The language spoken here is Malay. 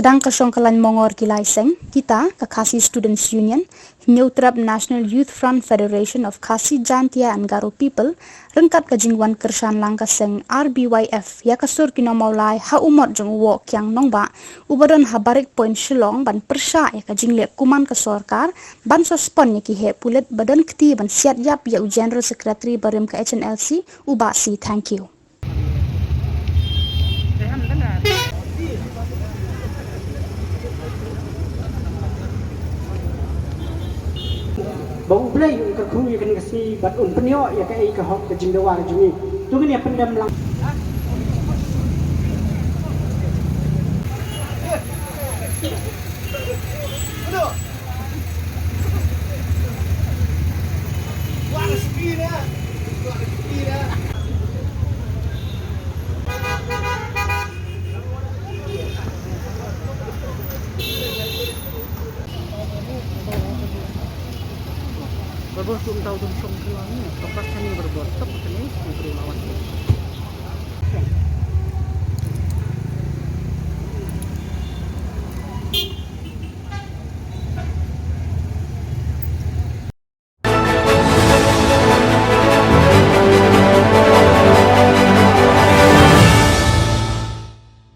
Sedang kesongkalan mongor kilaiseng, kita, Kakasi Students Union, Nyutrap National Youth Front Federation of Khasi Jantia and Garo People, rengkat kajingwan kersan langkaseng RBYF, ya kasur kinamaulai ha umot jeng uwo kyang nongba, ubadan habarik point Shillong ban persya ya kajinglek kuman ke sorkar, ban sospon ya kihe pulet badan keti ban siat yap ya General Secretary barim ke HNLC, ubasi, thank you. Bau play ke kru ya kan kasi bat penyo ya kai ke hok ke jingdawa jungi tu kan ya pendam lang Bagus tahu song kelang